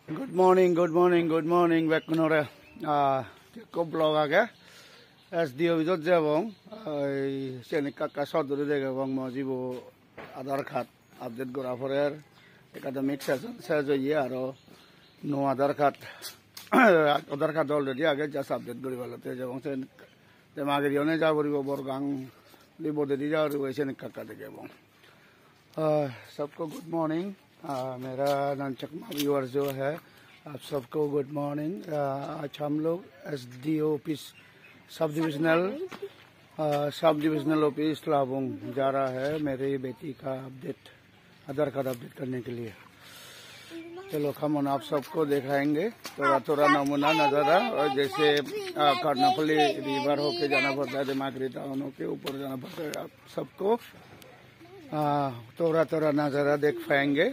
Good morning, good morning, good morning. Back kunore ko blog age. As dio bijot jabong seni kaka sodure dege bong mo jibo Aadhaar card update gora porer academic session sejo ye aro no Aadhaar card already age just update gori balote jabong sen demage rione ja boribo borgang libo de ja ro seni kaka dege bong सबको good morning मेरा नाम चकमा viewer जो है आप सबको good morning आज हम लोग SDO office sub divisional office Labong जा रहा है मेरी बेटी का अपडेट आधार कार्ड अपडेट करने के लिए। चलो हम आप सबको दिखाएंगे थोड़ा नमूना नज़ारा और जैसे कर्नापल्ली रिवर होके जाना पड़ता है दिमागी टाउन होके ऊपर जाना पड़ता है आप सबको थोड़ा नज़ारा देख पाएंगे।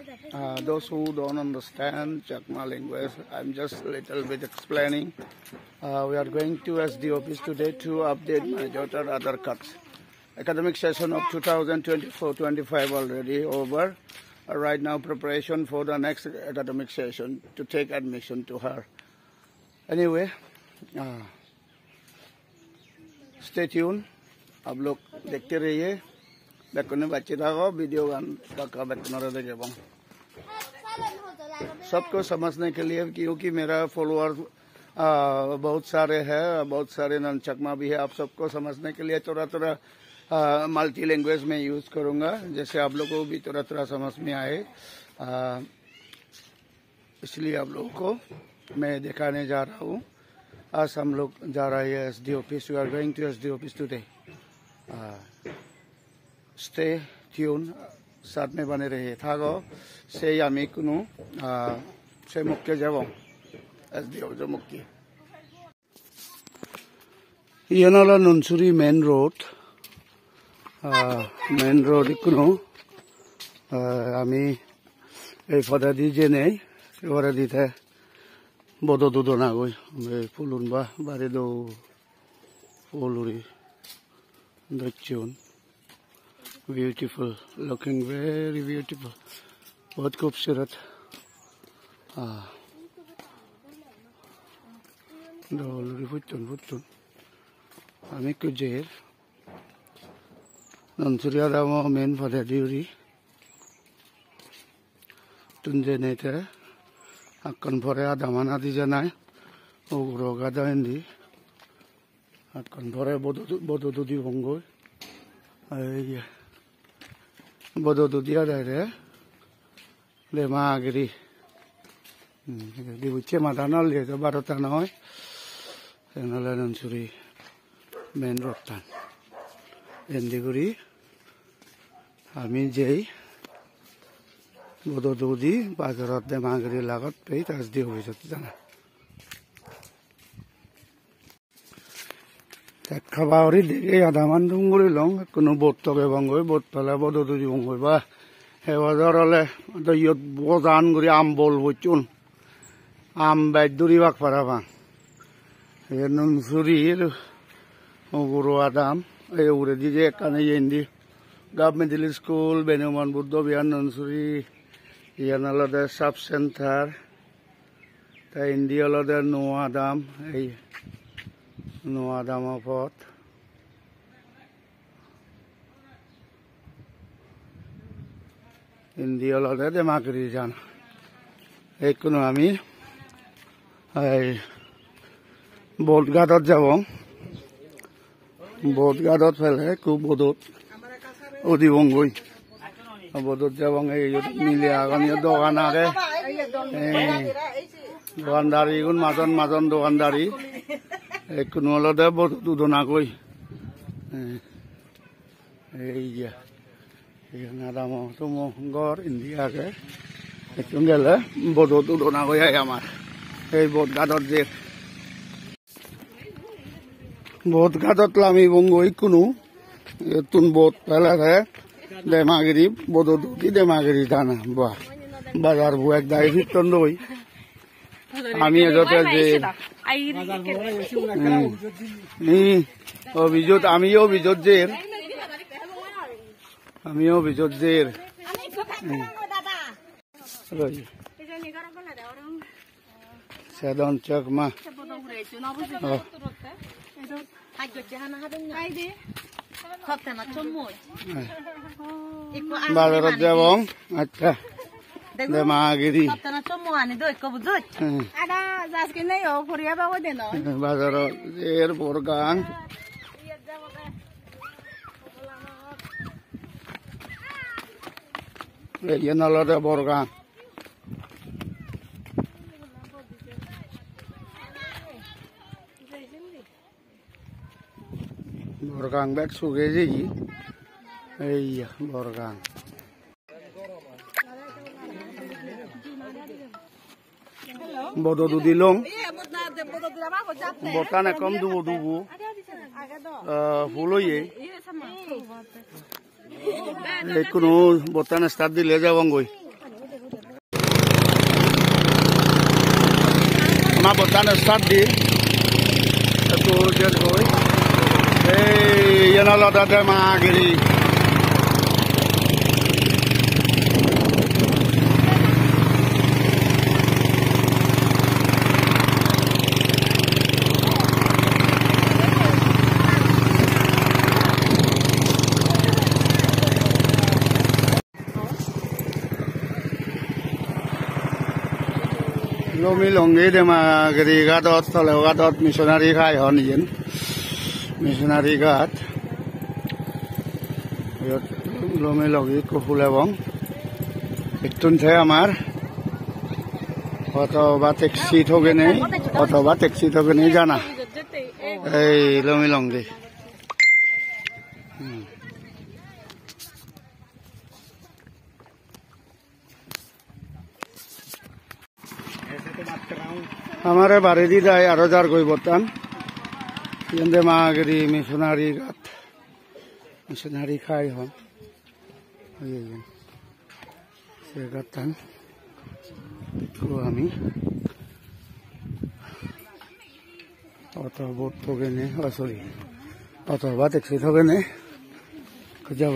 Those who don't understand Chakma language, I'm just a little bit explaining. We are going to SD office today to update my daughter Aadhaar cards. Academic session of 2024-25 already over. Right now preparation for the next academic session to take admission to her. Anyway, stay tuned. आप लोग देखते रहिए। बैकने बच्चे था video गान का बैकनर देखे बंग सबको समझने के लिए क्योंकि मेरा फॉलोअर बहुत सारे हैं, बहुत सारे नॉन चकमा भी है। आप सबको समझने के लिए थोड़ा मल्टी लैंग्वेज में यूज करूंगा जैसे आप लोगों को भी थोड़ा समझ में आए, इसलिए आप लोगों को मैं दिखाने जा रहा हूँ। आज हम लोग जा रहे हैं SD office. We are going to SD office today. Stay tuned, साथ में बने रहिए। थागो से यामी कुनु से मुख्य जबों एसडी ऑफिस जो मुख्य ये नाला नुनसुरी मेन रोड कुनु आमी এই ফদা দি জেনে ওরা দিতে বড় দুধ না গই ফুলুন বা বাড়ি দো ফুলুরি দচ্চুন beautiful, looking very beautiful, बहुत खूबसूरत। डोलरी फुटन हमें कुछ जेर नंसुरिया दामो मेन फटे दिउरी तुंजे नेते अक्कन फरे आदामाना दी जनाय ओगरोगा दाइंदी अक्कन फरे बोदो दुदी बंगोय ay bodo do dia dare le magri di buche madana le to barota noy enala nansuri main road tan endiguri ami jei bodo do di bazarat de magri lagat pe tas di hoye jati jana খাবারই দিকে আধামান ডুঙ্গুরি long কোনো boat তবে বঙ্গই boat পেলে বদ দুই বঙ্গই বা হেবাজার হলে ইয়ত বজান গুড়ি আম বল বচুন আম বাইদুরি বাক পারা বাং এ নুনসুরির ওগুরো আদাম এই উড়ে দিয়ে এখানে ইন্দি গভর্নমেন্ট মিডল স্কুল বেনুমান বুদ্ধ বিহার নুনসুরি ইয়ান আলাদা সাব সেন্টার তাই ইন্দি আলাদা নো আদাম এই নো আদাম পথ ইন্দি আলাদা দেমাকরি জান এই কোনো আমি এই বোটঘাটত যাব বোটঘাটত ফেলে খুব বদত অধিবঙ্গই বদত যাব এই মিলে আগামী দোকান আগে দোকানদারি মাজন দোকানদারি কোনো আলাদা বড় দুধ না কই এই নাদাম তুম ঘর ইন্ডিয়াকে একটু গেলে বড় দুধ না কই আমার এই বোটঘাটত লামি বঙ্গই কোনো তুন বোট পেলে দেমাগিরি বড় দুধি দেমাগিরি দানা বা বাজার বু এক দায় ফিরতন দই আমি এজতে যে অভিযোগ আমিও অভিযোগ জের Sedon cek mah. Balarot jabong, acha. Demagiri. Balarot borgang. Yan alada borgang. Borgang bek suge ji. Iya borgang. Bodo du dilong. Botana kom dubu. Fulo ye. Ekono botana start dile jabong goi. Ma botana start di. Itu jer goi. Yan alada demagiri. Lomi longi demagiri gadot toleu gadot missionary khai hon yen. Missionary gat. Lomi longi ko fulebong. Itun the amar. অথবা taxi ঠকে নেই জানা এই লমি লঙ্গি আমারে বাড়ি দি যায় আরো যার গই বর্তান এন্দে মাগরি মিশনারি গাত মিশনারি খাই হন সে গাতান আমি অত বোট ঠকে নে সরি অথবা ট্যাক্সি ঠকে নে যাব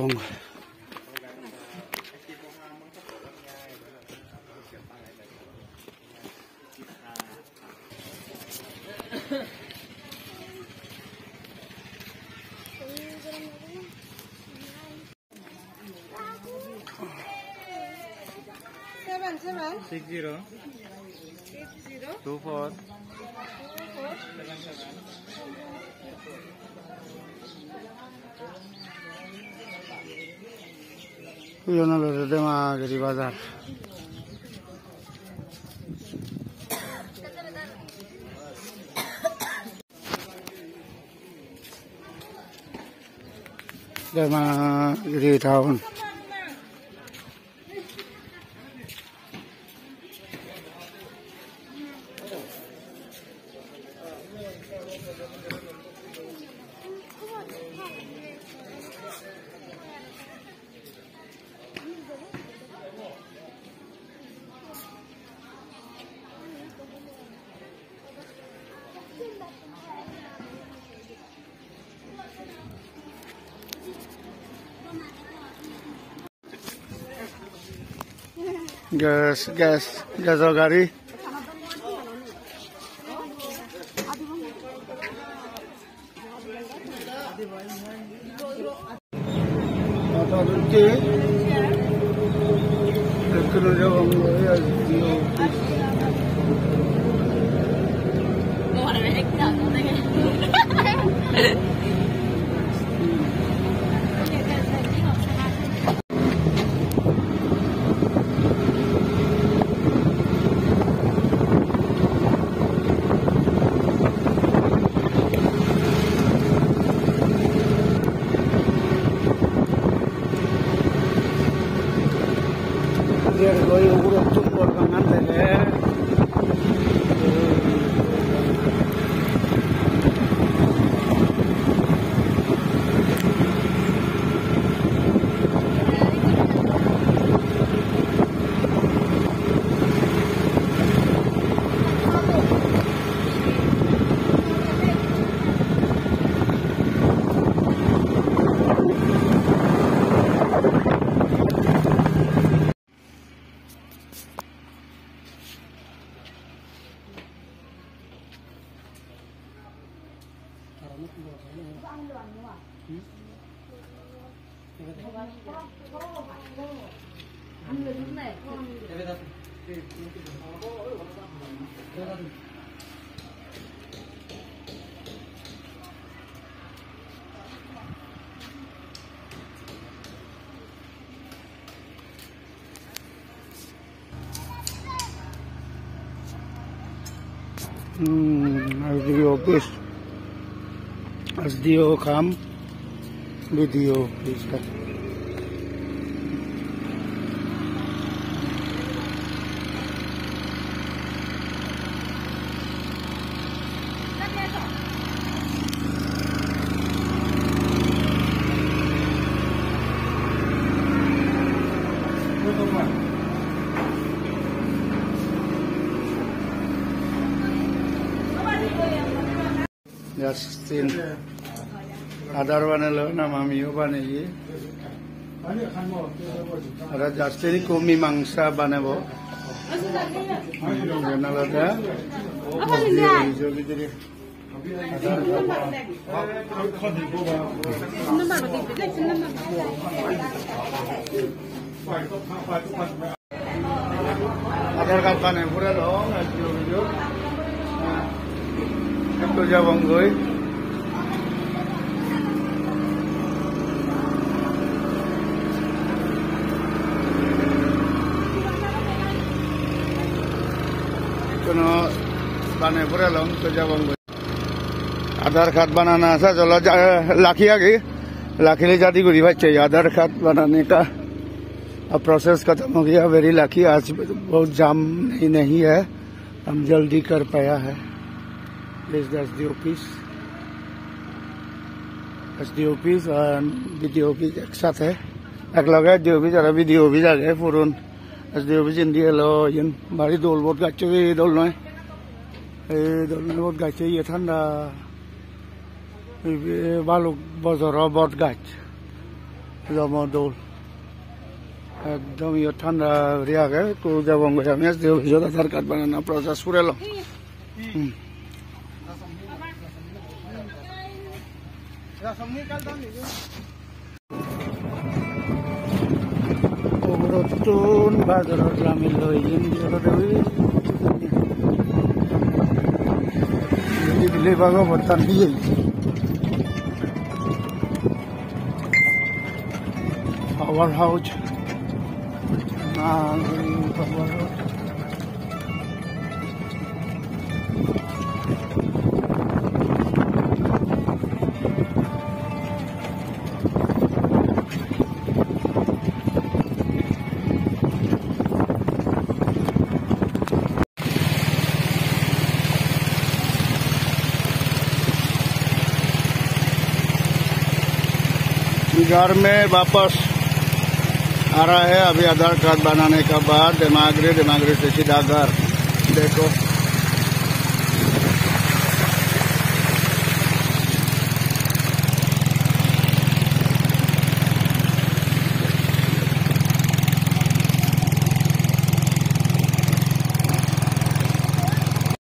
Six zero 24 Yonalo de Magri Bazar. De Magri town. Gas gari. SDO office. SDO come video please. Justin Adar banelo nama Mio baneyi. Ada Justin komi mangsa banebo. Nalada. Adar kapan pura dong, video. Itu jawang gue. Kono bane pura long itu jawang gue. Aadhaar card बनाना था चलो lucky आ गई lucky ले जाती को revise चाहिए आधार card बनाने का अब प्रोसेस खत्म हो गया वेरी लाखी आज बहुत जाम नहीं है हम जल्दी कर पाया है This is the office and video office एक साथ है एक लगा है office और video office आ गए फुरन SD office इंडिया लो ये बारी दोल बहुत गाचे ये दोल नहीं दोल में बहुत गाचे ये ठंडा बालू बाजार बहुत गाच जमा दोल एकदम ये ठंडा रिया गए तो जब हम गए SD office जो आधार कार्ड बनाना प्रोसेस पूरे लो Obrotun bazaar ramil loyin jalo dewi. Ini beli bago botan dia. Power house. Power house. घर में वापस आ रहा है अभी आधार कार्ड बनाने के बाद दिमागरे से सीधा घर देखो